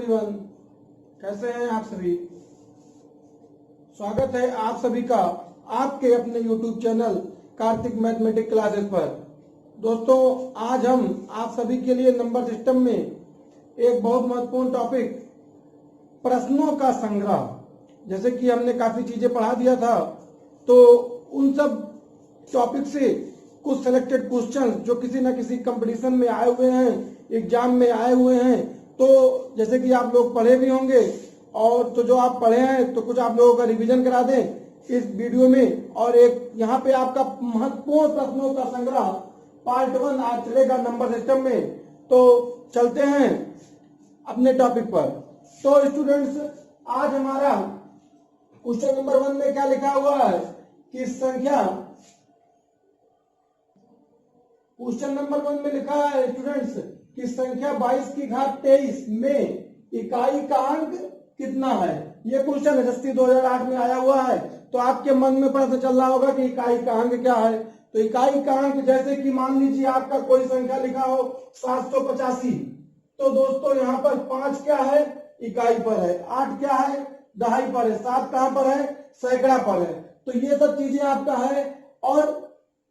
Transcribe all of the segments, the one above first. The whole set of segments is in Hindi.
एवरीवन, कैसे हैं आप सभी। स्वागत है आप सभी का आपके अपने YouTube channel Kartik mathematics classes पर। दोस्तों, आज हम आप सभी के लिए नंबर सिस्टम में एक बहुत महत्वपूर्ण टॉपिक प्रश्नों का संग्रह, जैसे कि हमने काफी चीजें पढ़ा दिया था, तो उन सब टॉपिक से कुछ सिलेक्टेड क्वेश्चन जो किसी न किसी कंपटीशन में आए हुए हैं, एग्जाम में आए हुए हैं, तो जैसे कि आप लोग पढ़े भी होंगे और तो जो आप पढ़े हैं तो कुछ आप लोगों का रिवीजन करा दें इस वीडियो में। और एक यहाँ पे आपका महत्वपूर्ण प्रश्नों का संग्रह पार्ट 1 आज चलेगा नंबर सिस्टम में। तो चलते हैं अपने टॉपिक पर। तो स्टूडेंट्स, आज हमारा क्वेश्चन नंबर 1 में क्या लिखा हुआ है कि संख्या, क्वेश्चन नंबर 1 में लिखा है स्टूडेंट्स कि संख्या 22 की घात 23 में इकाई का अंक कितना है। ये क्वेश्चन एसएससी 2008 में आया हुआ है। तो आपके मन में प्रश्न चल रहा होगा कि इकाई का अंक क्या है। तो इकाई का अंक, जैसे कि मान लीजिए आपका कोई संख्या लिखा हो 785, तो दोस्तों यहाँ पर 5 क्या है, इकाई पर है, 8 क्या है, दहाई पर है, 7 कहां पर है, सैकड़ा पर है। तो ये सब चीजें आपका है। और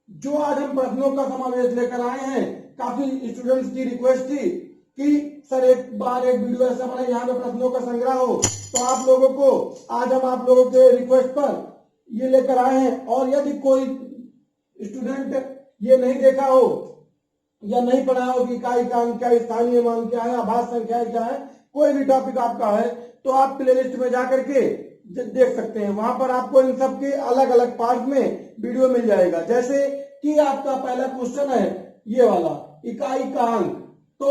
जो आज हम प्रश्नों का समावेश लेकर आए हैं, काफी स्टूडेंट्स की रिक्वेस्ट थी कि सर एक बार एक वीडियो ऐसा बनाए यहाँ पे प्रश्नों का संग्रह हो। तो आप लोगों को आज हम आप लोगों के रिक्वेस्ट पर ये लेकर आए हैं। और यदि कोई स्टूडेंट ये नहीं देखा हो या नहीं पढ़ा हो कि इकाई का अंक क्या है, स्थानीय मान क्या है, आभास संख्या क्या है, कोई भी टॉपिक आपका है, तो आप प्लेलिस्ट में जाकर के देख सकते हैं। वहां पर आपको इन सब के अलग अलग पार्ट में वीडियो मिल जाएगा। जैसे कि आपका पहला क्वेश्चन है ये वाला, इकाई का अंक। तो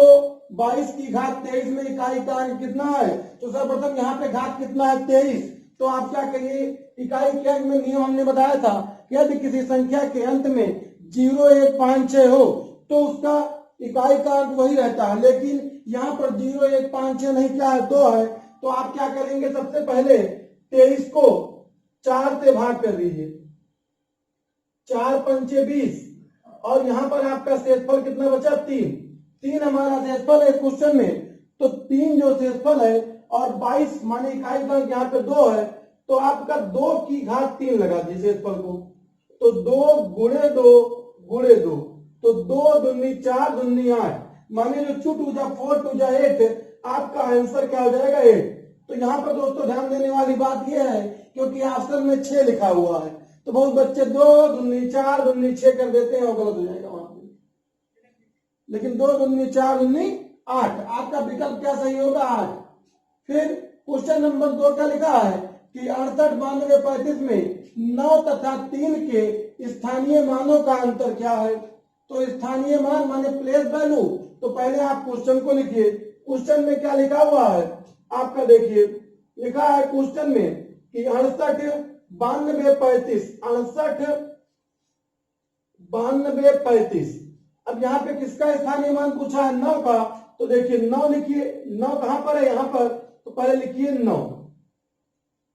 22 की घात 23 में इकाई का अंक कितना है। तो सर्वप्रथम यहाँ पे घात कितना है, 23। तो आप क्या करिए, इकाई के अंक में नियम हमने बताया था कि यदि किसी संख्या के अंत में 0, 1, 5, 6 हो तो उसका इकाई का अंक वही रहता है। लेकिन यहाँ पर 0, 1, 5, 6 नहीं, क्या है, 2 है। तो आप क्या करेंगे, सबसे पहले 23 को 4 से भाग कर दीजिए, 4 पंचे 20, और यहाँ पर आपका शेषफल कितना बचा, 3 हमारा शेषफल है क्वेश्चन में। तो 3 जो शेषफल है और 22 माने इकाई का यहाँ पे 2 है, तो आपका 2 की घात 3 लगा दीजिए शेषफल को। तो 2 गुणे 2 गुणे 2, तो 2 दूनी 4 दूनी 8, माने जो 2 टू जा 4 टू जा 8, आपका आंसर क्या हो जाएगा, 8। तो यहाँ पर दोस्तों ध्यान देने वाली बात यह है, क्योंकि ऑप्शन में 6 लिखा हुआ है, तो बहुत बच्चे 2 दूनी 4 दूनी 6 कर देते हैं और गलत हो जाएगा वहां पे। लेकिन 2 दूनी 4 दूनी 8, आपका विकल्प क्या सही होगा, 8। फिर क्वेश्चन नंबर 2 क्या लिखा है कि 68, 92, 35 में 9 तथा 3 के स्थानीय मानों का अंतर क्या है। तो स्थानीय मान माने प्लेस वैल्यू। तो पहले आप क्वेश्चन को लिखिए। क्वेश्चन में क्या लिखा हुआ है आपका, देखिए लिखा है क्वेश्चन में कि 68, 92, 35, 68, 92, 35। अब यहाँ पे किसका स्थानीय मान पूछा है, 9 का। तो देखिए 9 लिखिए, 9 कहां पर है, यहां पर। तो पहले लिखिए 9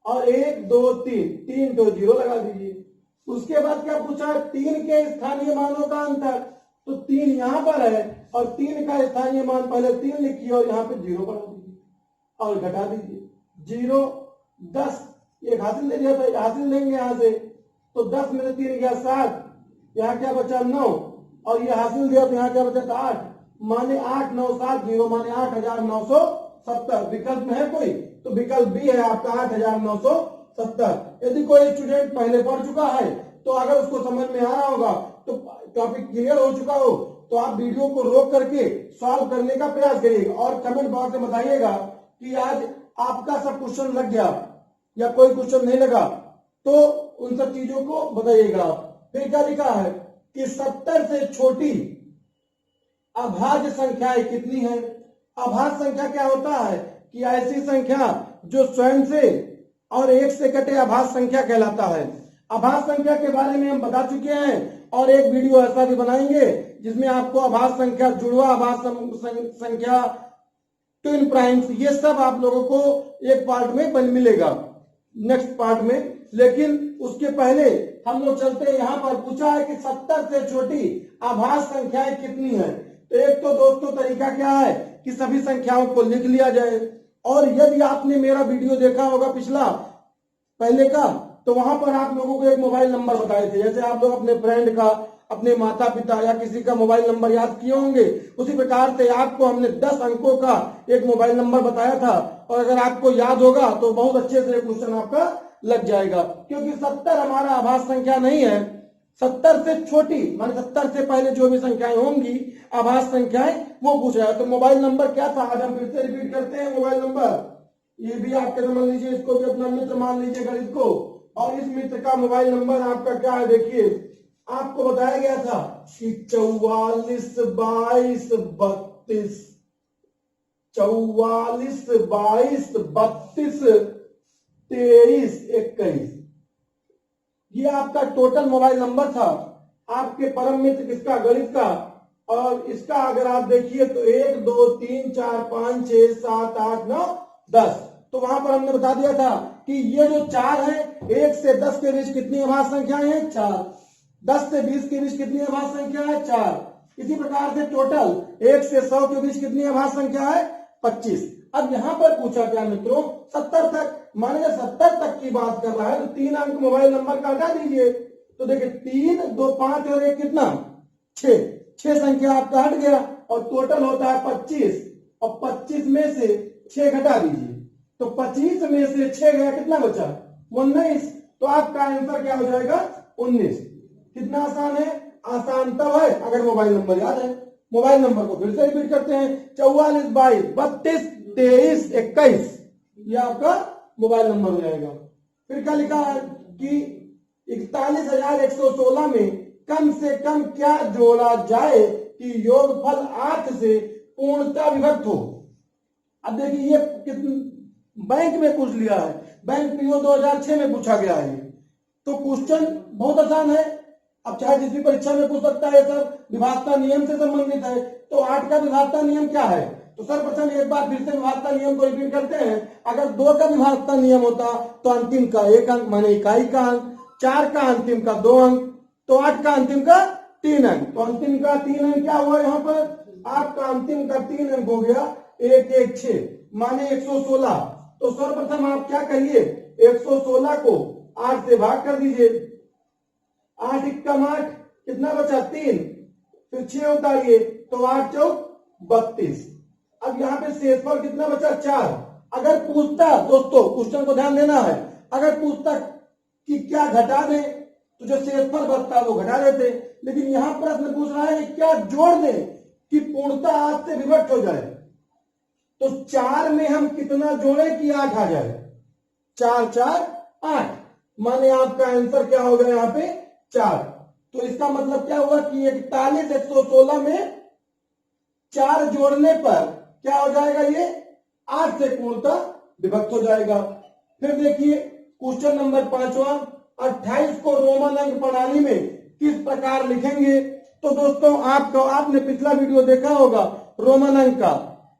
और 1, 2, 3 तो 0 लगा दीजिए। उसके बाद क्या पूछा है, 3 के स्थानीय मानों का अंतर। तो 3 यहां पर है और 3 का स्थानीय मान, पहले 3 लिखिए और यहाँ पे 0 बढ़ा दीजिए और घटा दीजिए। 0, 10 एक हासिल दे दिया था, हासिल देंगे यहाँ से। तो 10 में से 3 गया 7, यहाँ क्या बचा 9, और ये हासिल दिया तो यहाँ क्या बचा था 8, माने 8, 9, 7, 0 माने 8970। विकल्प में है कोई, तो विकल्प बी है आपका 8970। यदि कोई स्टूडेंट पहले पढ़ चुका है तो अगर उसको समझ में आ रहा होगा, तो टॉपिक क्लियर हो चुका हो, तो आप वीडियो को रोक करके सॉल्व करने का प्रयास करिएगा और कमेंट बॉक्स में बताइएगा कि आज आपका सब क्वेश्चन लग गया या कोई क्वेश्चन नहीं लगा। तो उन सब चीजों को बताइएगा। फिर क्या लिखा है कि 70 से छोटी अभाज्य संख्याएं कितनी है। अभाज्य संख्या क्या होता है कि ऐसी संख्या जो स्वयं से और 1 से कटे अभाज्य संख्या कहलाता है। अभाज्य संख्या के बारे में हम बता चुके हैं और एक वीडियो ऐसा भी बनाएंगे जिसमें आपको अभाज्य संख्या, जुड़वा अभाज्य संख्या, ट्विन प्राइम्स, ये सब आप लोगों को एक पार्ट में मिलेगा नेक्स्ट पार्ट में। लेकिन उसके पहले हम लोग चलते हैं, यहाँ पर पूछा है कि 70 से छोटी अभाज्य संख्याएं कितनी है। तो एक तो दोस्तों तरीका क्या है कि सभी संख्याओं को लिख लिया जाए। और यदि आपने मेरा वीडियो देखा होगा पिछला पहले का, तो वहां पर आप लोगों को एक मोबाइल नंबर बताए थे। जैसे आप लोग अपने फ्रेंड का, अपने माता पिता या किसी का मोबाइल नंबर याद किए होंगे, उसी प्रकार से आपको हमने 10 अंकों का एक मोबाइल नंबर बताया था। और अगर आपको याद होगा तो बहुत अच्छे से क्वेश्चन आपका लग जाएगा, क्योंकि 70 हमारा आभास संख्या नहीं है। 70 से छोटी माने 70 से पहले जो भी संख्याएं होंगी आभास संख्याएं, वो पूछ रहा है। तो मोबाइल नंबर क्या था, आज हम फिर से रिपीट करते हैं मोबाइल नंबर। ये भी आपके समझ लीजिए, इसको भी अपना मित्र मान लीजिए गणित को। और इस मित्र का मोबाइल नंबर आपका क्या है, देखिए आपको बताया गया था कि 44 22 32, 44 22 32 23 21, ये आपका टोटल मोबाइल नंबर था आपके परम मित्र किसका, गणित का। और इसका अगर आप देखिए तो 1 2 3 4 5 6 7 8 9 10, तो वहां पर हमने बता दिया था कि ये जो 4 है, 1 से 10 के बीच कितनी आभास संख्याएं हैं, 4। 10 से 20 के बीच कितनी आभास संख्या है, 4। इसी प्रकार से टोटल 1 से 100 के बीच कितनी आभास संख्या है, 25। अब यहाँ पर पूछा क्या मित्रों, 70 तक, माने 70 तक की बात कर रहा है तो 3 अंक मोबाइल नंबर का हटा दीजिए। तो देखिए 3 2 5 और 1 कितना, 6 संख्या आपका हट गया और टोटल होता है 25। और 25 में से 6 घटा दीजिए, तो 25 में से 6 गया, कितना बचा, 19। तो आपका आंसर क्या हो जाएगा, 19। कितना आसान है, आसान तब है अगर मोबाइल नंबर याद है। मोबाइल नंबर को फिर से रिपीट करते हैं, 44 22 32 23 21, ये आपका मोबाइल नंबर हो जाएगा। फिर क्या लिखा है कि 41,116 में कम से कम क्या जोड़ा जाए कि योगफल 8 से पूर्णतः विभक्त हो। अब देखिए ये बैंक में पूछ लिया है, बैंक पीओ 2006 में पूछा गया है। तो क्वेश्चन बहुत आसान है, अब चाहे जिस भी परीक्षा में पूछ सकता है, सब विभागता नियम से संबंधित है। तो 8 का विभागता नियम क्या है, तो सर्वप्रथम एक बार फिर से विभागता नियम को रिपीट करते हैं। अगर 2 का विभागता नियम होता तो अंतिम का 1 अंक माने इकाई का अंक, 4 का अंतिम का 2 अंक, तो 8 का अंतिम का 3 अंक। तो अंतिम का 3 अंक क्या हुआ यहाँ पर, आपका अंतिम का 3 अंक हो गया 1 1 6 माने 116। तो सर्वप्रथम आप क्या करिए, 116 को 8 से भाग कर दीजिए, 8 एकम 8, कितना बचा 3, फिर 6 उतारिए तो 8 चौक 32। अब यहाँ पे शेषफल कितना बचा, 4। अगर पूछता, दोस्तों क्वेश्चन को ध्यान देना है, अगर पूछता कि क्या घटा दे तो जो शेषफल बचता वो घटा देते, लेकिन यहाँ प्रश्न पूछ रहा है कि क्या जोड़ दे कि पूर्णतः 8 से विभक्त हो जाए। तो 4 में हम कितना जोड़े कि 8 आ जाए, 4 4 8, माने आपका आंसर क्या हो गया यहाँ पे 4। तो इसका मतलब क्या हुआ कि 41,116 में 4 जोड़ने पर क्या हो जाएगा, ये 8 से पूर्णतः विभक्त हो जाएगा। फिर देखिए क्वेश्चन नंबर 5वां, 28 को रोमन अंक प्रणाली में किस प्रकार लिखेंगे। तो दोस्तों आपने पिछला वीडियो देखा होगा रोमन अंक का,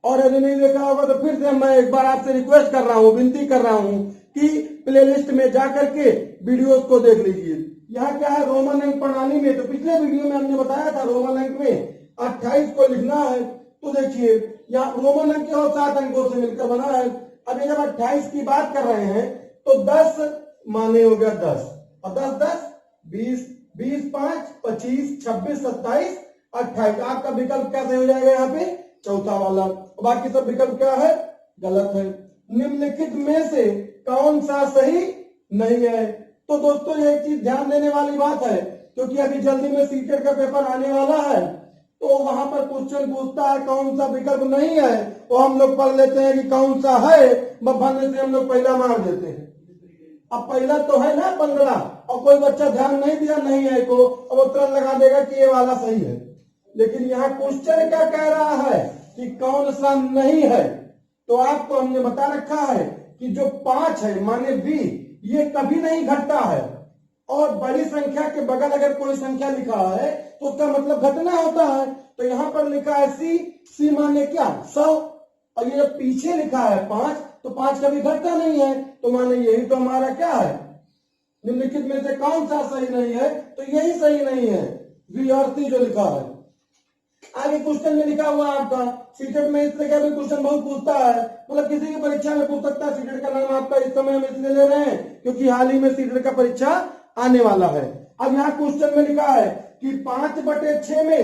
और यदि नहीं देखा होगा तो फिर से मैं एक बार आपसे रिक्वेस्ट कर रहा हूं, विनती कर रहा हूं कि प्लेलिस्ट में जाकर के वीडियोस को देख लीजिए। यहाँ क्या है, रोमन अंक प्रणाली में, तो पिछले वीडियो में हमने बताया था रोमन अंक में 28 को लिखना है। तो देखिए यहाँ रोमन अंक केवल 7 अंकों से मिलकर बना है। अब जब 28 की बात कर रहे हैं तो 10 माने हो गया 10, और 10 10 20 20 5 25 26 27 28। आपका विकल्प क्या सही हो जाएगा यहाँ पे, चौथा वाला। बाकी सब विकल्प क्या है, गलत है। निम्नलिखित में से कौन सा सही नहीं है। तो दोस्तों ये चीज ध्यान देने वाली बात है, क्योंकि अभी जल्दी में सीटेट का पेपर आने वाला है, तो वहां पर क्वेश्चन पूछता है कौन सा विकल्प नहीं है, तो हम लोग पढ़ लेते हैं कि कौन सा है, बफाने से हम लोग पहला मार देते हैं। अब पहला तो है ना 15, और कोई बच्चा ध्यान नहीं दिया नहीं है को, अब वो तुरंत लगा देगा कि ये वाला सही है। लेकिन यहाँ क्वेश्चन क्या कह रहा है कि कौन सा नहीं है। तो आपको हमने बता रखा है कि जो 5 है माने बी, ये कभी नहीं घटता है, और बड़ी संख्या के बगल अगर कोई संख्या लिखा है तो उसका मतलब घटना होता है। तो यहाँ पर लिखा है सी, सी माने क्या 100, और ये जब पीछे लिखा है 5, तो 5 कभी घटता नहीं है, तो माने यही तो हमारा क्या है, निम्नलिखित में से कौन सा सही नहीं है, तो यही सही नहीं है, बी और सी जो लिखा है। आगे क्वेश्चन में लिखा हुआ है आपका सीटेट में इस तरह का भी क्वेश्चन बहुत पूछता है, मतलब किसी की परीक्षा में पूछ सकता है। सीटेट का नाम आपका इस समय हम इसलिए ले रहे हैं क्योंकि हाल ही में सीटेट का परीक्षा आने वाला है। अब यहाँ क्वेश्चन में लिखा है कि 5/6 में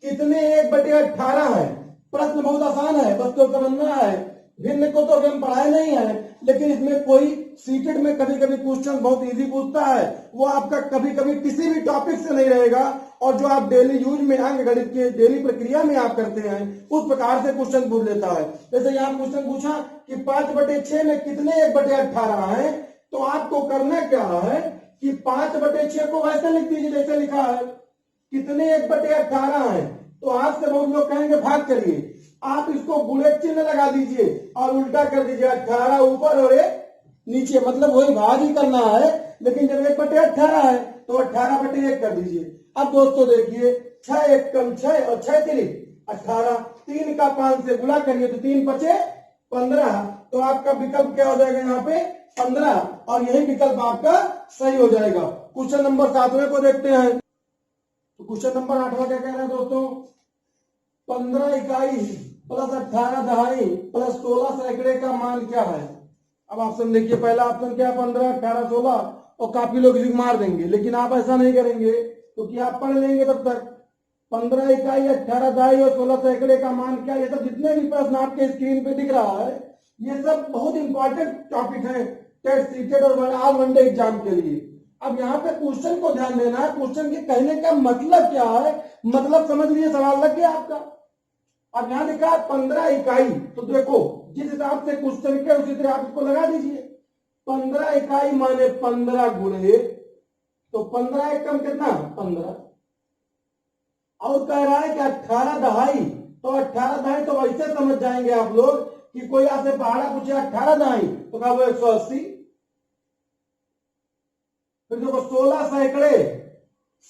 कितने 1/18 है। प्रश्न बहुत आसान है, बस तो समझना है। भिन्न को तो अभी हम पढ़ाए नहीं है, लेकिन इसमें कोई सीटेट में कभी कभी क्वेश्चन बहुत इजी पूछता है, वो आपका कभी कभी किसी भी टॉपिक से नहीं रहेगा, और जो आप डेली यूज में अंक गणित के डेली प्रक्रिया में आप करते हैं उस प्रकार से क्वेश्चन पूछ लेता है। जैसे यहाँ क्वेश्चन पूछा कि 5/6 में कितने 1/18 है, तो आपको करना क्या है कि 5/6 को वैसे लिख दीजिए जैसे लिखा है, कितने 1/18 है। तो आपसे बहुत लोग कहेंगे भाग चलिए, आप इसको गुणे चिन्ह लगा दीजिए और उल्टा कर दीजिए, 18 ऊपर और 1 नीचे, मतलब वही भाग ही करना है। लेकिन जब 1/18 है तो 18/1 कर दीजिए। अब दोस्तों देखिए, 6 1 कम 6 और 6 3 18, 3 का 5 से गुणा करिए तो 3 5 15, तो आपका विकल्प क्या हो जाएगा यहाँ पे 15, और यही विकल्प आपका सही हो जाएगा। क्वेश्चन नंबर 7वें को देखते हैं। तो क्वेश्चन नंबर 8वां क्या कह रहा है दोस्तों, 15 इकाई प्लस 18 दहाई प्लस 16 सैकड़े का मान क्या है। अब ऑप्शन देखिए, पहला ऑप्शन क्या है 15, 18, 16, और काफी लोग इसे मार देंगे, लेकिन आप ऐसा नहीं करेंगे क्योंकि आप पढ़ लेंगे तब तक। 15 इकाई 18 दहाई और 16 सैकड़े का मान क्या, ये सब जितने भी प्रश्न आपके स्क्रीन पे दिख रहा है ये सब बहुत इंपॉर्टेंट टॉपिक है टेट सीटेट और ऑल वनडे एग्जाम के लिए। अब यहाँ पे क्वेश्चन को ध्यान देना है, क्वेश्चन के कहने का मतलब क्या है, मतलब समझ लीजिए, सवाल लग गया आपका। अब यहाँ लिखा है 15 इकाई, तो देखो जिस हिसाब से क्वेश्चन के उसी तरह आप इसको लगा दीजिए। 15 इकाई माने 15 गुणे, तो 15 एक कम कितना 15, और कह रहा है कि 18 दहाई, तो 18 दहाई तो वैसे समझ जाएंगे आप लोग कि कोई आपसे पहाड़ा पूछे 18 दहाई तो कहा वो 180। फिर देखो 16 सैकड़े,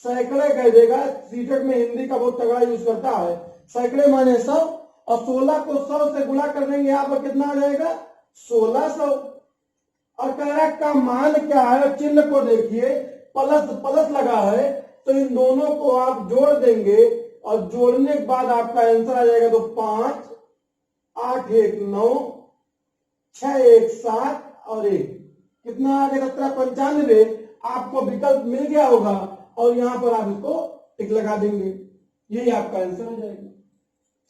सैकड़े कह देगा, सीटेट में हिंदी का बहुत तगड़ा यूज करता है। सैकड़े माने 100, और 16 को 100 से गुणा कर देंगे यहाँ पर कितना आ जाएगा 1600। और कह रहा है का मान क्या है, चिन्ह को देखिए प्लस प्लस लगा है, तो इन दोनों को आप जोड़ देंगे और जोड़ने के बाद आपका आंसर आ जाएगा। तो 5 8 1 9 6 1 7 और 1 कितना आ गया 17 95। आपको विकल्प मिल गया होगा और यहां पर आप इसको टिक लगा देंगे, यही आपका आंसर हो जाएगा।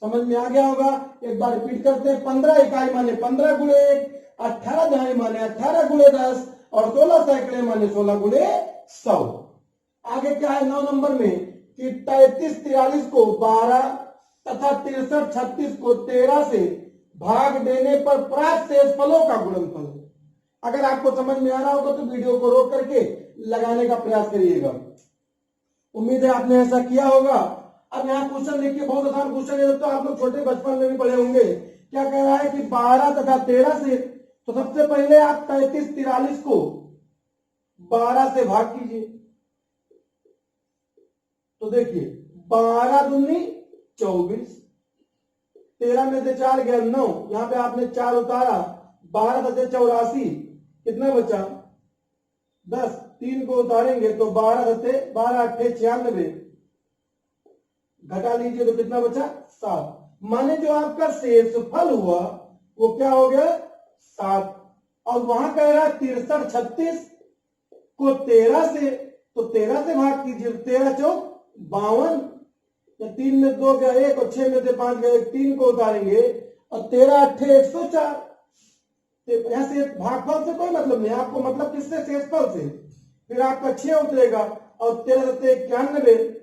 समझ में आ गया होगा। एक बार रिपीट करते हैं, 15 इकाई माने 15 गुणे 1, 18 दहाई माने 18 गुणे 10, और 16 सैकड़े माने 16 गुणे 100। आगे क्या है 9 नंबर में कि 33 43 को 12 तथा 63 36 को 13 से भाग देने पर प्राप्त शेषफलों का गुणनफल। अगर आपको समझ में आ रहा होगा तो वीडियो को रोक करके लगाने का प्रयास करिएगा। उम्मीद है आपने ऐसा किया होगा। अब यहाँ क्वेश्चन देखिए, बहुत आसान क्वेश्चन है, तो आप लोग छोटे बचपन में भी पढ़े होंगे। क्या कह रहा है कि 12 तथा 13 से, तो सबसे पहले आप 33 43 को 12 से भाग कीजिए। तो देखिए 12 दूनी 24, 13 में से 4 गया 9, यहाँ पे आपने 4 उतारा, 12 तथा 84 कितना बचा 10, 3 को उतारेंगे तो 12 तथे 12 8 96, घटा लीजिए तो कितना बचा 7। माने जो आपका शेषफल हुआ वो क्या हो गया 7। और वहां कह रहा है 63 36 को 13 से, तो 13 से भाग कीजिए, 13 चौक 52, या 3 में 2 गया 1 और 6 में से 5 गया 1, 3 को उतारेंगे और 13 8 104। ऐसे भागफल से कोई मतलब नहीं, आपको मतलब किससे शेषफल से। फिर आपका 6 उतरेगा और 13 से 91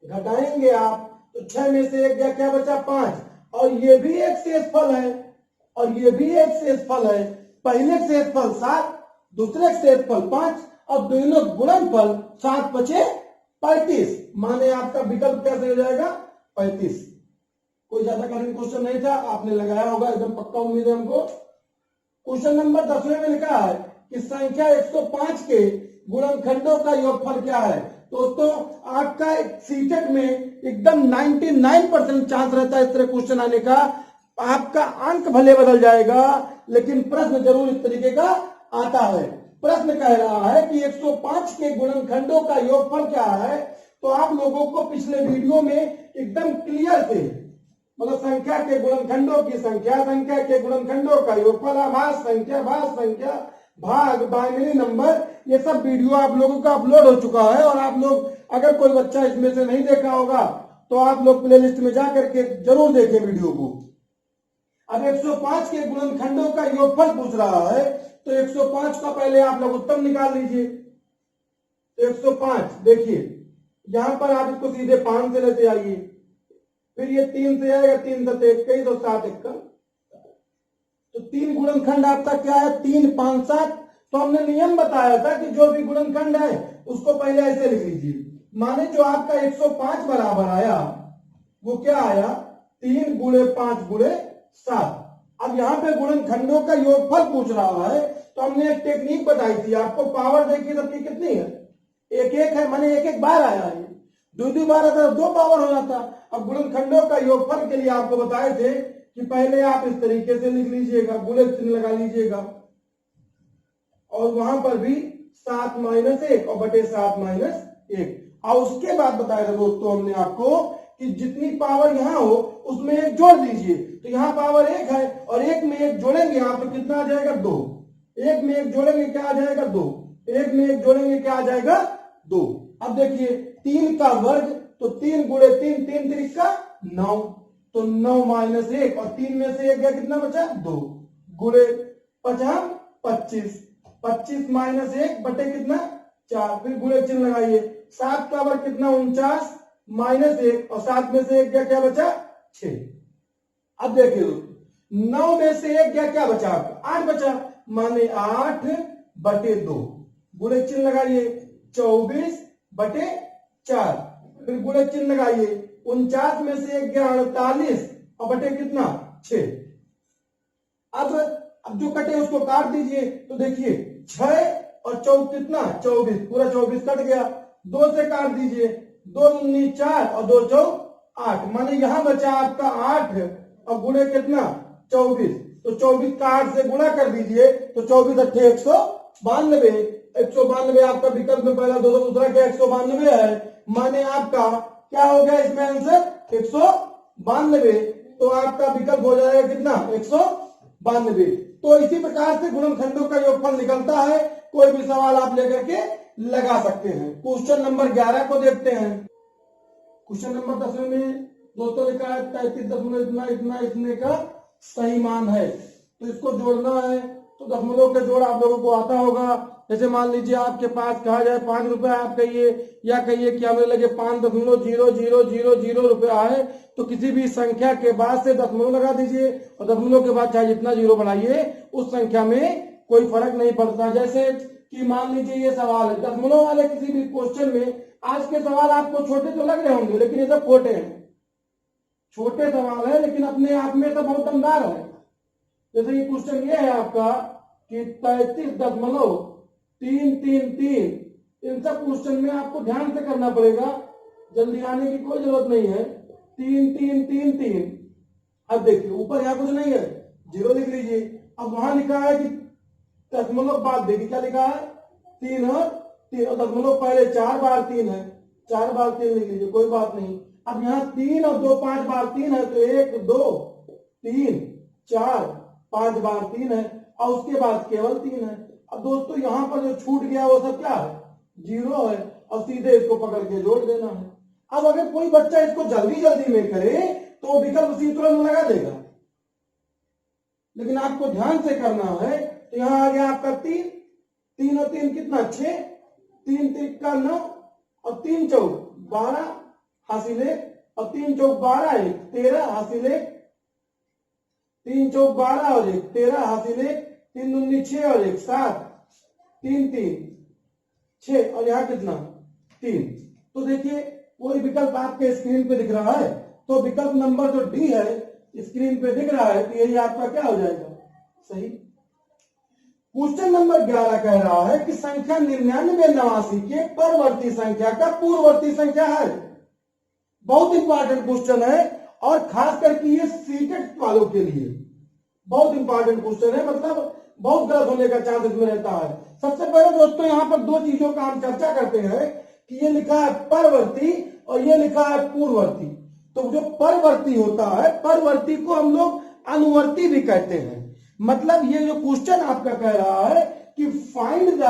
घटाएंगे आप, तो 6 में से 1 गया क्या बचा 5, और ये भी एक शेषफल है और ये भी एक शेषफल है। पहले शेषफल 7, दूसरे शेषफल 5, और दोनों गुणनफल 7 बचे 35। माने आपका विकल्प कैसे हो जाएगा 35। कोई ज्यादा कठिन क्वेश्चन नहीं था, आपने लगाया होगा एकदम पक्का, उम्मीद है हमको। क्वेश्चन नंबर 10वें में लिखा है कि संख्या 105 के गुणनखंडों का योगफल क्या है। दोस्तों आपका सीटेट में एकदम 99% चांस रहता है इस तरह क्वेश्चन आने का। आपका अंक भले बदल जाएगा लेकिन प्रश्न जरूर इस तरीके का आता है। प्रश्न कह रहा है कि 105 के गुणनखंडों का योगफल क्या है, तो आप लोगों को पिछले वीडियो में एकदम क्लियर थे, मतलब संख्या के गुणनखंडों की संख्या, संख्या के गुणनखंडों का योगफल, आभास संख्या, भाज्य संख्या, भाग, बाइनरी नंबर, ये सब वीडियो आप लोगों का अपलोड हो चुका है। और आप लोग, अगर कोई बच्चा इसमें से नहीं देखा होगा तो आप लोग प्लेलिस्ट में जा करके जरूर देखें वीडियो को। अब 105 के गुणनखंडों का योगफल पूछ रहा है, तो 105 का पहले आप लोग उत्तम निकाल लीजिए। 105 देखिए, यहां पर आप इसको सीधे 5 से लेते आइए, फिर ये 3 से आएगा, 3 7 21 और 7 1 तो 3 गुणनखंड आपका क्या है, 3 5 7। तो हमने नियम बताया था कि जो भी गुणनखंड है उसको पहले ऐसे लिख लीजिए। माने जो आपका 105 बराबर आया वो क्या आया, 3 गुणे 5 गुणे 7। अब यहाँ पे गुणनखंडों का योगफल पूछ रहा है, तो हमने एक टेक्निक बताई थी आपको। पावर देखिए सबकी कितनी है, 1 1 है, माने 1 1 बार आया है। 2 2 बार आता 2 पावर हो जाता। अब गुणनखंडों का योगफल के लिए आपको बताए थे कि पहले आप इस तरीके से लिख लीजिएगा, गुणे चिन्ह लगा लीजिएगा, और वहां पर भी 7 - 1 और बटे 7 - 1। और उसके बाद बताया था दोस्तों हमने आपको कि जितनी पावर यहां हो उसमें 1 जोड़ दीजिए। तो यहाँ पावर 1 है और 1 में 1 जोड़ेंगे आप तो कितना आ जाएगा, 2। 1 में 1 जोड़ेंगे क्या आ जाएगा, 2। 1 में 1 जोड़ेंगे क्या आ जाएगा, 2। अब देखिए 3 का वर्ग, तो 3 गुणे 3, 3 त्रिका 9, तो 9 - 1 और 3 में से 1 गया, कितना बचा, 2। गुणे 5 25, 25 - 1 बटे कितना, 4, फिर गुणे चिन्ह लगाइए। 7 का वर्ग कितना, 49 - 1 और 7 में से 1 गया, क्या बचा, 6। अब देखिए 9 में से 1 गया, क्या बचा आपका, 8 बचा, माने 8 बटे 2, गुणे चिन्ह लगाइए। 24 बटे 4, फिर गुणे चिन्ह लगाइए। 49 में से 1 गया, 48 और बटे कितना, 6। अब जो कटे उसको काट दीजिए, तो देखिए 6 और 4 कितना, 24, पूरा 24 कट गया। 2 से काट दीजिए, 2 दूनी 4 और 2 चौक 8, माने यहां बचा आपका 8 और गुणे कितना, 24। तो 24 का 8 से गुणा कर दीजिए, तो 24 अट्ठे 192। 192 आपका विकल्प में पहला, दूसरा क्या 192 है, माने आपका क्या हो गया इसमें आंसर, 192। तो आपका विकल्प हो जाएगा कितना, 192। तो इसी प्रकार से गुणनखंडों का योगफल निकलता है। कोई भी सवाल आप लेकर के लगा सकते हैं। क्वेश्चन नंबर 11 को देखते हैं। क्वेश्चन नंबर 10 में दोस्तों लिखा है 33 इतना इतना इतने का सही मान है। तो इसको जोड़ना है, तो दशमलव के जोड़ आप लोगों को आता होगा। जैसे मान लीजिए आपके पास कहा जाए 5 रुपए, आप कहिए या कहिए कि हमें लगे 5.0000 रुपया है, तो किसी भी संख्या के बाद से दशमलव लगा दीजिए और दशमलव के बाद चाहे जितना जीरो बढ़ाइए उस संख्या में कोई फर्क नहीं पड़ता। जैसे कि मान लीजिए ये सवाल है दशमलव वाले किसी भी क्वेश्चन में, आज के सवाल आपको छोटे तो लग रहे होंगे लेकिन ये सब छोटे हैं, छोटे सवाल है लेकिन अपने आप में तो बहुत दमदार है। जैसे ये क्वेश्चन ये है आपका कि 33.333, इन सब क्वेश्चन में आपको ध्यान से करना पड़ेगा, जल्दी आने की कोई जरूरत नहीं है। 3 3 3 3। अब देखिए ऊपर यहाँ कुछ नहीं है, जीरो लिख लीजिए। अब वहां लिखा है कि दशमलव बाद देखिए क्या लिखा है, 3 और 3, और दशमलव पहले 4 बार 3 है, 4 बार 3 लिख लीजिए, कोई बात नहीं। अब यहाँ 3 और 2 5 बार 3 है, तो 1 2 3 4 5 बार 3 है और उसके बाद केवल 3 है। अब दोस्तों यहाँ पर जो छूट गया वो सब क्या है, जीरो है, और सीधे इसको पकड़ के जोड़ देना है। अब अगर कोई बच्चा इसको जल्दी जल्दी में करे तो विकल्प उसी तुरंत लगा देगा, लेकिन आपको ध्यान से करना है। तो यहाँ आ गया आपका 3, 3 और 3 कितना 6, 3 3 का 9 और 3 चौक 12 हासिल 1 और 3 चौक 12 1 13 हासिल 1, 3 चौक 12 और 1 13 हासिल 1, 3 दूनी 6 और 1 7, 3 3 6 और यहाँ कितना 3। तो देखिए कोई विकल्प आपके स्क्रीन पे दिख रहा है, तो विकल्प नंबर जो डी है स्क्रीन पे दिख रहा है, तो यही आपका क्या हो जाएगा, सही। क्वेश्चन नंबर 11 कह रहा है कि संख्या 99 के परवर्ती संख्या का पूर्ववर्ती संख्या है। बहुत इंपॉर्टेंट क्वेश्चन है और खास करके ये सीटेट वालों के लिए बहुत इंपॉर्टेंट क्वेश्चन है, मतलब बहुत गलत होने का चांस इसमें रहता है। सबसे पहले दोस्तों यहाँ पर दो चीजों का हम चर्चा करते हैं कि ये लिखा है परवर्ती और ये लिखा है पूर्ववर्ती। तो जो परवर्ती होता है, परवर्ती को हम लोग अनुवर्ती भी कहते हैं। मतलब ये जो क्वेश्चन आपका कह रहा है कि फाइंड द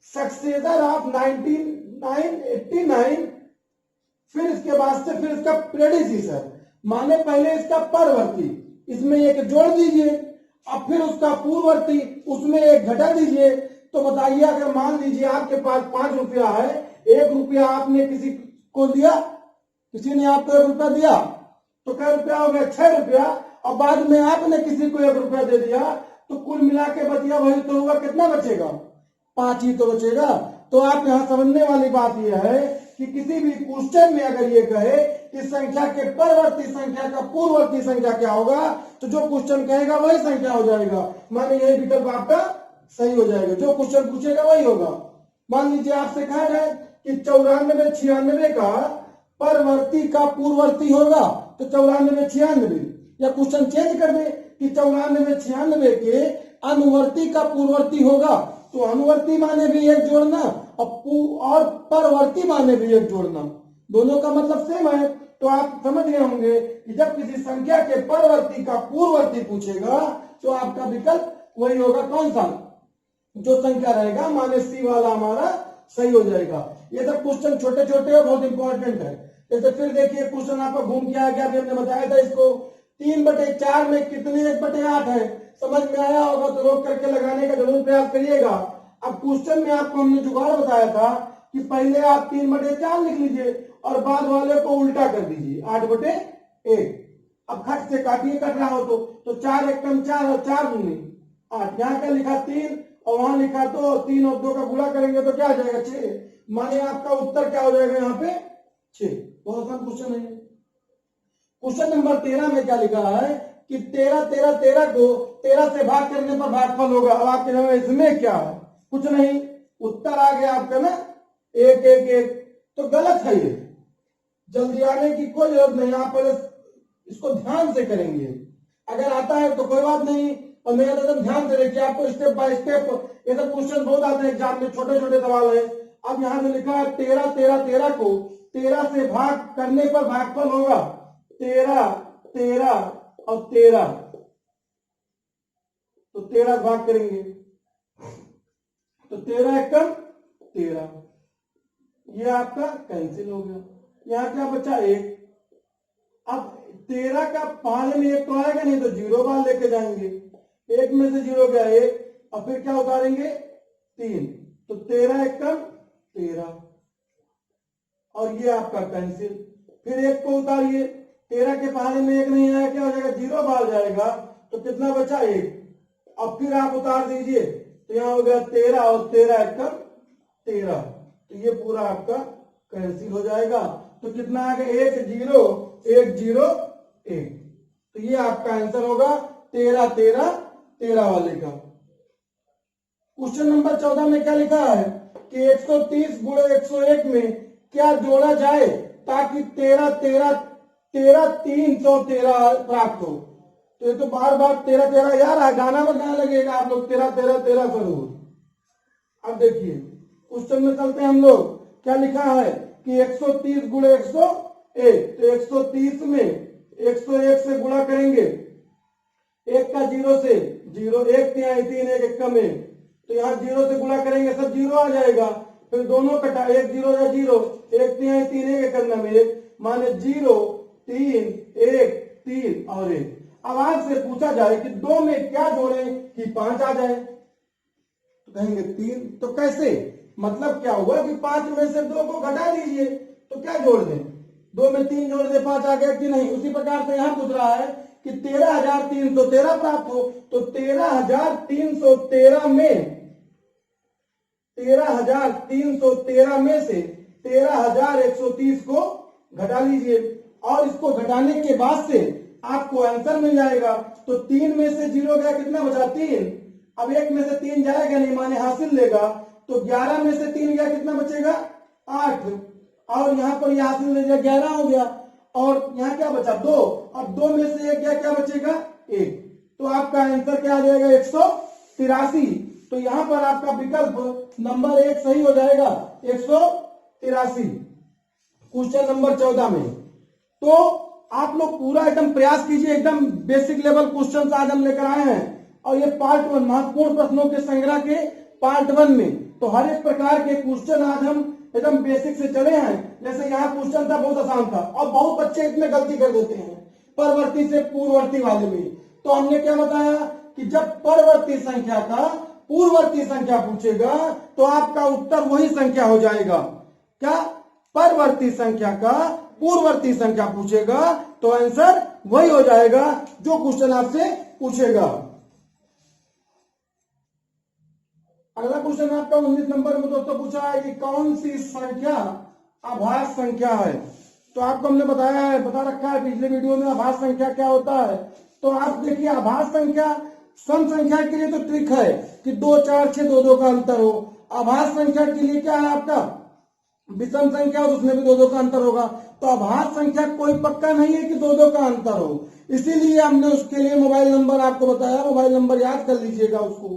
सक्सेसर ऑफ 1989, फिर इसके बाद से फिर इसका प्रेडिसीसर, माने पहले इसका परवर्ती, इसमें एक जोड़ दीजिए, अब फिर उसका पूर्ववर्ती, उसमें एक घटा दीजिए। तो बताइए, अगर मान लीजिए आपके पास 5 रुपया है, 1 रुपया आपने किसी को दिया, किसी ने आपको 1 रुपया दिया, तो क्या रुपया हो गया? 6 रुपया। और बाद में आपने किसी को 1 रुपया दे दिया, तो कुल मिला के बचिया वही तो होगा, कितना बचेगा? 5 ही तो बचेगा। तो आप यहाँ समझने वाली बात यह है कि किसी भी क्वेश्चन में अगर ये कहे कि संख्या के परवर्ती संख्या का पूर्ववर्ती संख्या क्या होगा, तो जो क्वेश्चन कहेगा वही संख्या हो जाएगा, माने यही विकल्प आपका सही हो जाएगा। जो क्वेश्चन पूछेगा वही होगा। मान लीजिए आपसे कहा जाए कि 94 96 का परवर्ती का पूर्ववर्ती होगा, तो 94 96, या क्वेश्चन चेंज कर दे कि 94 96 के अनुवर्ती का पूर्ववर्ती होगा, तो अनुवर्ती माने भी एक जोड़ना और परवर्ती माने भी एक जोड़ना, दोनों का मतलब सेम है। तो आप समझ गए होंगे कि जब किसी संख्या के परवर्ती का पूर्ववर्ती पूछेगा तो आपका विकल्प वही होगा, कौन सा? जो संख्या रहेगा, माने सी वाला हमारा सही हो जाएगा। ये सब क्वेश्चन छोटे छोटे और बहुत इंपॉर्टेंट है। जैसे फिर देखिए क्वेश्चन आपका घूम के आ गया, अभी हमने बताया था इसको 3/4 में कितने 1/8 है, समझ में आया होगा तो रोक करके लगाने का जरूर प्रयास करिएगा। अब क्वेश्चन में आपको हमने जुगाड़ बताया था कि पहले आप 3/4 लिख लीजिए और बाद वाले को उल्टा कर दीजिए 8/1। अब खट से काटिए, कट रहा हो तो 4 1 4 और 4 दूनी 8। यहाँ क्या लिखा? 3 और वहां लिखा तो 3 और 2 का गुणा करेंगे तो क्या आ जाएगा? 6। माने आपका उत्तर क्या हो जाएगा यहाँ पे? 6। बहुत आसान क्वेश्चन है। क्वेश्चन नंबर 13 में क्या लिखा है कि 13 13 13 को 13 से भाग करने पर भागफल होगा। अब आपके नंबर इसमें क्या है? कुछ नहीं, उत्तर आ गया आपका ना 1 1 1। तो गलत है ये, जल्दी आने की कोई जरूरत नहीं, आप पहले इसको ध्यान से करेंगे। अगर आता है तो कोई बात नहीं, और मेरा एकदम ध्यान से देखिए, आपको स्टेप बाय स्टेप ये सब क्वेश्चन बहुत आते हैं एग्जाम में, छोटे छोटे सवाल है। अब यहाँ जो लिखा है 13 13 13 को 13 से भाग करने पर भागफल होगा 13 13 और 13, तो 13 भाग करेंगे तो 13 एकम 13, ये आपका कैंसिल हो गया। यहाँ क्या बचा? 1। अब 13 का 5 में 1 तो आएगा नहीं, तो 0 बार लेके जाएंगे, 1 में से 0 गया 1, और फिर क्या उतारेंगे? 3, तो 13 एकम 13, और ये आपका कैंसिल। फिर 1 को उतारिए, 13 के पहाड़े में 1 नहीं आया, क्या हो जाएगा? 0 बाहर जाएगा, तो कितना बचा? 1। अब फिर आप उतार दीजिए, तो यहाँ हो गया 13 और 13 एकम 13, तो ये पूरा आपका कैंसिल हो जाएगा। तो कितना आ गया? 1 0 1 0 1। तो ये आपका आंसर होगा 13 13 13 वाले का। क्वेश्चन नंबर 14 में क्या लिखा है कि 130 गुणे 101 में क्या जोड़ा जाए ताकि 13 13 13 313 प्राप्त हो। तो ये तो बार बार 13 13 यार गाना बजाने लगेगा आप लोग, 13 13 13 जरूर। अब देखिए क्वेश्चन में चलते हैं हम लोग। क्या लिखा है कि 130 गुणे 101, तो 130 में 101 से गुणा करेंगे, 1 का 0 से 0, 1 3 3 1 1 में, तो यहाँ 0 से गुणा करेंगे सब 0 आ जाएगा। फिर दोनों कटा 1 0 या 0, 1 3 3 1 करना में 1, माने 0 3 1 3 और 1। अब आपसे पूछा जाए कि 2 में क्या जोड़े कि 5 आ जाए, तो कहेंगे 3। तो कैसे? मतलब क्या हुआ कि 5 में से 2 को घटा दीजिए, तो क्या जोड़ दें? 2 में 3 जोड़ दे, 5 आ गया कि नहीं? उसी प्रकार से यहाँ पूछ रहा है कि 13,313 प्राप्त हो, तो 13,313 में 13,313 में से 13,130 को घटा लीजिए, और इसको घटाने के बाद से आपको आंसर मिल जाएगा। तो 3 में से 0 गया, कितना बचा? 3। अब 1 में से 3 जाएगा नहीं, माने हासिल लेगा, तो 11 में से 3 गया, कितना बचेगा? 8। और यहाँ पर हासिल ले गया, 11 हो गया, और यहाँ क्या बचा? 2। अब 2 में से 1 गया, क्या बचेगा? 1। तो आपका आंसर क्या आ जाएगा? 183। तो यहां पर आपका विकल्प नंबर 1 सही हो जाएगा 183। क्वेश्चन नंबर 14 में तो आप लोग पूरा एकदम प्रयास कीजिए, एकदम बेसिक लेवल क्वेश्चन आज हम लेकर आए हैं और ये पार्ट 1 महत्वपूर्ण प्रश्नों के संग्रह के पार्ट 1 में तो हर एक प्रकार के क्वेश्चन आज हम एकदम बेसिक से चले हैं। जैसे यहाँ क्वेश्चन था बहुत आसान था और बहुत बच्चे इसमें गलती कर देते हैं परवर्ती से पूर्ववर्ती वाले में। तो हमने क्या बताया कि जब परवर्ती संख्या का पूर्ववर्ती संख्या पूछेगा तो आपका उत्तर वही संख्या हो जाएगा। क्या परवर्ती संख्या का पूर्ववर्ती संख्या पूछेगा तो आंसर वही हो जाएगा जो क्वेश्चन आपसे पूछेगा। अगला क्वेश्चन आपका 19 नंबर में दोस्तों पूछा है कि कौन सी संख्या आभास संख्या है। तो आपको हमने बताया है, बता रखा है पिछले वीडियो में आभास संख्या क्या होता है। तो आप देखिए आभास संख्या सम संख्या के लिए तो ट्रिक है कि 2 4 6 2 2 का अंतर हो। आभास संख्या के लिए क्या है आपका विषम संख्या और उसमें भी 2 2 का अंतर होगा। तो आभास संख्या कोई पक्का नहीं है कि 2 2 का अंतर हो, इसीलिए हमने उसके लिए मोबाइल नंबर आपको बताया, मोबाइल नंबर याद कर लीजिएगा उसको।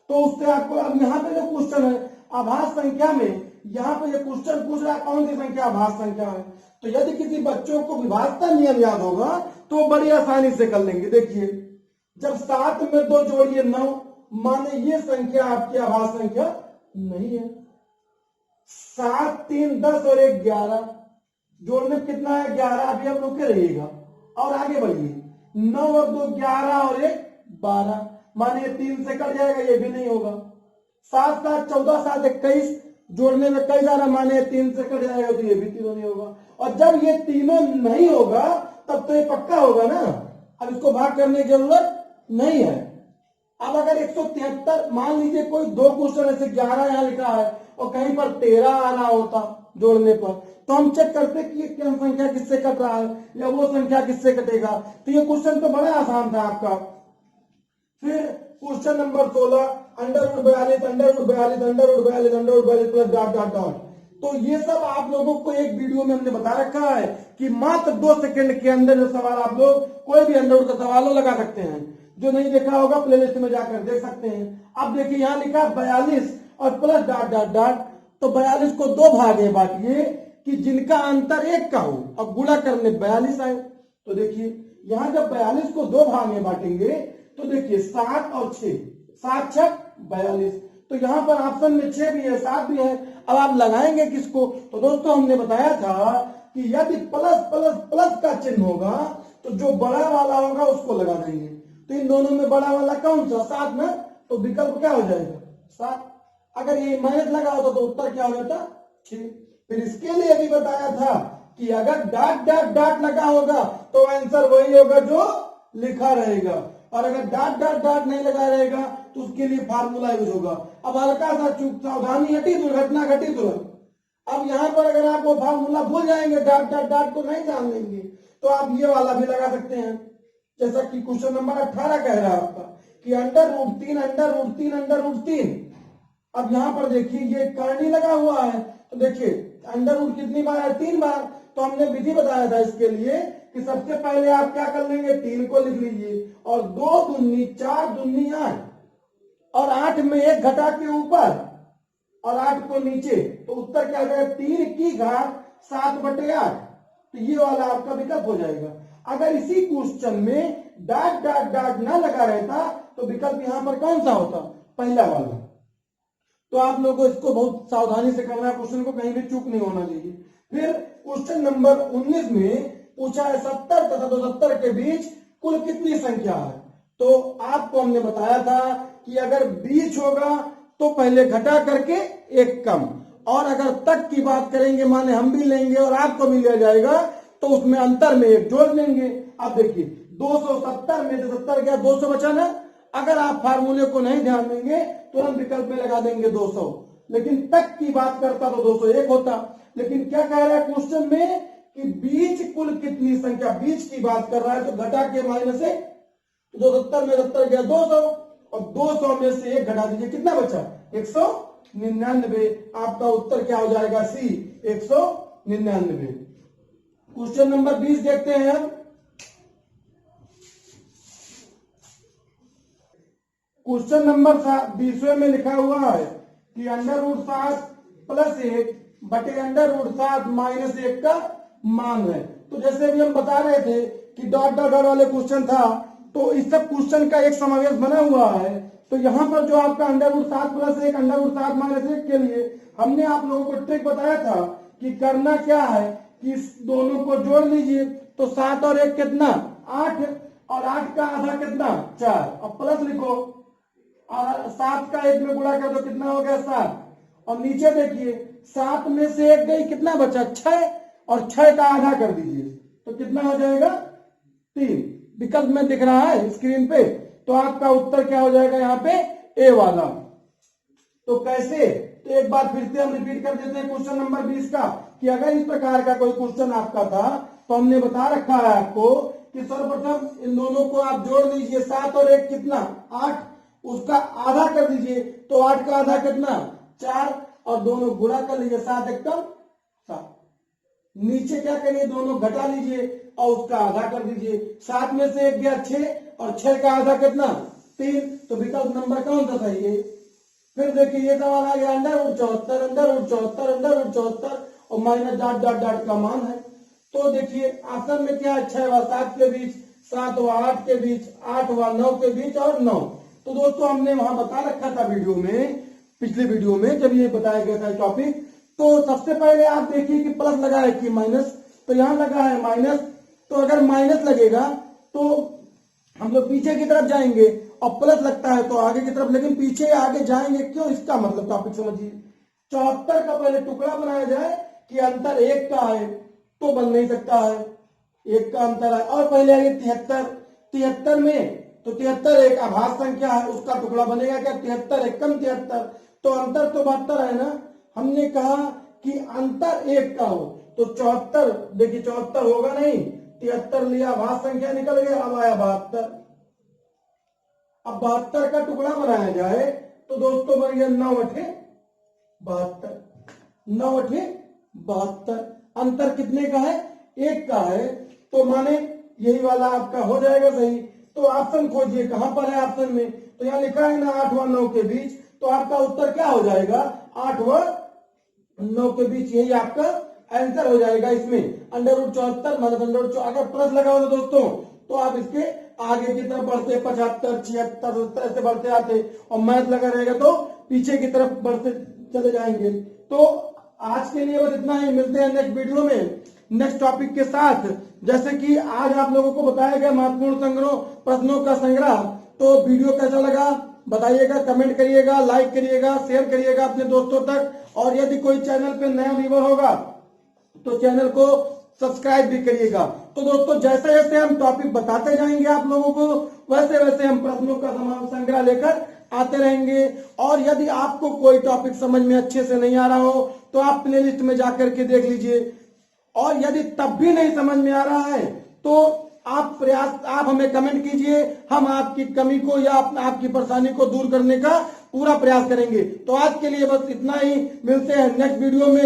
तो उससे आपको अब यहाँ पे जो क्वेश्चन है आभास संख्या में, यहाँ पे ये क्वेश्चन पूछ रहा है कौन सी संख्या आभास संख्या है। तो यदि किसी बच्चों को विभाजता नियम याद होगा तो बड़ी आसानी से कर लेंगे। देखिए जब 7 में 2 जोड़िए 9, माने ये संख्या आपकी आभास संख्या नहीं है। 7 3 10 और 1 11, जोड़ने में कितना है 11। अभी आप रुके रहिएगा और आगे बढ़िए। 9 और 2 11 और 1 12, माने ये 3 से कट जाएगा, ये भी नहीं होगा। 7 7 14 7 21, जोड़ने में कई जा रहा, माने 3 से कट जाएगा तो ये भी तीनों नहीं होगा। और जब ये तीनों नहीं होगा तब तो ये पक्का होगा ना, अब इसको भाग करने की जरूरत नहीं है। अब अगर 173 मान लीजिए कोई 2 क्वेश्चन ऐसे 11 यहाँ लिखा है और कहीं पर 13 आ रहा होता जोड़ने पर, तो हम चेक करते कि ये क्या संख्या किससे कट रहा है या वो संख्या किससे कटेगा। तो ये क्वेश्चन तो बड़ा आसान था आपका। फिर question number 16 under root 42 under root 42 under root 42 under root 42 plus dot dot dot. तो ये सब आप लोगों को एक वीडियो में हमने बता रखा है कि मात्र 2 सेकंड के अंदर जो सवाल आप लोग कोई भी अंडर रूट का सवाल लगा सकते हैं। जो नहीं देखा होगा प्लेलिस्ट में जाकर देख सकते हैं। अब देखिए यहाँ लिखा 42 और प्लस डॉट डॉट डॉट। तो 42 को 2 भाग में बांटिए कि जिनका अंतर 1 का हो और गुणा करने 42 आए। तो देखिए यहाँ जब 42 को 2 भाग में बांटेंगे तो देखिए 7 और 6, 7 6 42। तो यहाँ पर ऑप्शन में 6 भी है 7 भी है। अब आप लगाएंगे किसको। तो दोस्तों हमने बताया था कि यदि प्लस प्लस प्लस का चिन्ह होगा तो जो बड़ा वाला होगा उसको लगा देंगे। तो इन दोनों में बड़ा वाला कौन सा 7 में, तो विकल्प क्या हो जाएगा 7। अगर ये माइनस लगा होता तो उत्तर क्या हो जाता 6। फिर इसके लिए भी बताया था कि अगर डॉट डॉट डॉट लगा होगा तो आंसर वही होगा जो लिखा रहेगा, और अगर डॉट डॉट डॉट नहीं लगा रहेगा तो उसके लिए फार्मूला यूज होगा। अब हल्का सा चूक सावधानी हटी दुर्घटना घटी तुरंत। अब यहाँ पर अगर आप वो फार्मूला भूल जाएंगे डॉट डॉट डॉट को नहीं जान लेंगे तो आप ये वाला भी लगा सकते हैं। जैसा कि क्वेश्चन नंबर 18 कह रहा है आपका कि under root 3 under root 3 under root 3। अब यहाँ पर देखिए ये करनी लगा हुआ है तो देखिए अंडर रूट कितनी बार है 3 बार। तो हमने विधि बताया था इसके लिए कि सबसे पहले आप क्या कर लेंगे 3 को लिख लीजिए और 2 दूनी 4 दूनी 8 और 8 में 1 घटा के ऊपर और 8 को नीचे, तो उत्तर क्या हो जाएगा 3 की घात 7/8। तो ये वाला आपका विकल्प हो जाएगा। अगर इसी क्वेश्चन में डॉट डॉट डॉट ना लगा रहता तो विकल्प यहां पर कौन सा होता पहला वाला। तो आप लोगों को इसको बहुत सावधानी से करना है, क्वेश्चन को कहीं भी चूक नहीं होना चाहिए। फिर क्वेश्चन नंबर 19 में पूछा है 70 तथा 72 के बीच कुल कितनी संख्या है। तो आपको हमने बताया था कि अगर बीच होगा तो पहले घटा करके 1 कम, और अगर तक की बात करेंगे माने हम भी लेंगे और आपको भी लिया जाएगा तो उसमें अंतर में 1 जोड़ लेंगे। अब देखिए 270 में से 70 गया 200 बचा ना। अगर आप फार्मूले को नहीं ध्यान देंगे तुरंत विकल्प में लगा देंगे 200, लेकिन तक की बात करता तो 201 होता। लेकिन क्या कह रहा है क्वेश्चन में कि बीच कुल कितनी संख्या, बीच की बात कर रहा है तो घटा के माइनस 1। तो 270 में 70 गया 200 और 200 में से 1 घटा दीजिए कितना बचा 199। आपका उत्तर क्या हो जाएगा सी 199। क्वेश्चन नंबर 20 देखते हैं हम। क्वेश्चन नंबर 20वें में लिखा हुआ है कि √7 + 1 बटे √7 - 1 का मान है। तो जैसे भी हम बता रहे थे कि डॉट डॉट डॉट वाले क्वेश्चन था, तो इस सब क्वेश्चन का एक समावेश बना हुआ है। तो यहाँ पर जो आपका √7 + 1 √7 - 1 के लिए हमने आप लोगों को ट्रिक बताया था कि करना क्या है कि इस दोनों को जोड़ लीजिए। तो 7 और 1 कितना 8, और 8 का आधा कितना 4, और प्लस लिखो, और 7 का 1 में गुणा कर दो, कितना हो गया 7। और नीचे देखिए 7 में से 1 गई, कितना बचा 6, और 6 का आधा कर दीजिए तो कितना हो जाएगा 3। विकल्प में दिख रहा है स्क्रीन पे। तो आपका उत्तर क्या हो जाएगा यहाँ पे ए वाला। तो कैसे, तो एक बार फिर से हम रिपीट कर देते हैं क्वेश्चन नंबर 20 का कि अगर इस प्रकार का कोई क्वेश्चन आपका था तो हमने बता रखा है आपको कि सर्वप्रथम इन दोनों को आप जोड़ लीजिए। 7 और 1 कितना 8, उसका आधा कर दीजिए तो 8 का आधा कितना 4, और दोनों गुणा कर लीजिए 7 × 7। नीचे क्या करिए दोनों घटा लीजिए और उसका आधा कर दीजिए। 7 में से 1 गया 6, और 6 का आधा कितना 3। तो विकल्प नंबर कौन सा सही है। फिर देखिए ये सवाल आ गया √74 और माइनस डॉट डॉट डॉट का मान है। तो देखिए ऑप्शन में क्या है 6 व 7 के बीच, 7 व 8 के बीच, 8 व 9 के बीच, और 9। तो दोस्तों हमने वहां बता रखा था वीडियो में, पिछले वीडियो में जब ये बताया गया था टॉपिक। तो सबसे पहले आप देखिए कि प्लस लगा है कि माइनस, तो यहाँ लगा है माइनस। तो अगर माइनस लगेगा तो हम लोग पीछे की तरफ जाएंगे, और प्लस लगता है तो आगे की तरफ, लेकिन पीछे आगे जाएंगे क्यों, इसका मतलब टॉपिक समझिए। 74 का पहले टुकड़ा बनाया जाए कि अंतर 1 का है, तो बन नहीं सकता है, 1 का अंतर है। और पहले आगे 73 में, तो 73 एक आभास संख्या है, उसका टुकड़ा बनेगा क्या 73 × 73, तो अंतर तो 72 है ना। हमने कहा कि अंतर 1 का हो, तो 74, देखिए 74 होगा नहीं, 73 लिया, आभास संख्या निकल गया, अब आया 72। अब 72 का टुकड़ा बनाया जाए तो दोस्तों बन गया 9×8 = 72, 9×8 = 72। अंतर कितने का है 1 का है, तो माने यही वाला आपका हो जाएगा सही। तो ऑप्शन खोजिए कहां पर है ऑप्शन में, तो यहाँ लिखा है ना 8 व 9 के बीच, तो आपका उत्तर क्या हो जाएगा 8 व 9 के बीच, यही आपका आंसर हो जाएगा। इसमें √74 मतलब अगर प्लस लगाओ तो दोस्तों तो आप इसके आगे की तरफ बढ़ते 75, 76, 70 ऐसे बढ़ते आते, और मैथ लगा रहेगा तो पीछे की तरफ बढ़ते चले जाएंगे। तो आज के लिए बस इतना ही, मिलते हैं नेक्स्ट वीडियो में नेक्स्ट टॉपिक के साथ। जैसे कि आज आप लोगों को बताया गया महत्वपूर्ण संग्रह प्रश्नों का संग्रह। तो वीडियो कैसा लगा बताइएगा, कमेंट करिएगा, लाइक करिएगा, शेयर करिएगा अपने दोस्तों तक। और यदि कोई चैनल पे नया व्यूअर होगा तो चैनल को सब्सक्राइब भी करिएगा। तो दोस्तों जैसे जैसे हम टॉपिक बताते जाएंगे आप लोगों को, वैसे वैसे हम प्रश्नों का समान संग्रह लेकर आते रहेंगे। और यदि आपको कोई टॉपिक समझ में अच्छे से नहीं आ रहा हो तो आप प्लेलिस्ट में जाकर के देख लीजिए। और यदि तब भी नहीं समझ में आ रहा है तो आप हमें कमेंट कीजिए, हम आपकी कमी को या आपकी परेशानी को दूर करने का पूरा प्रयास करेंगे। तो आज के लिए बस इतना ही, मिलते हैं नेक्स्ट वीडियो में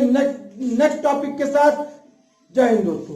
नेक्स्ट टॉपिक के साथ। जय हिंद दोस्तों।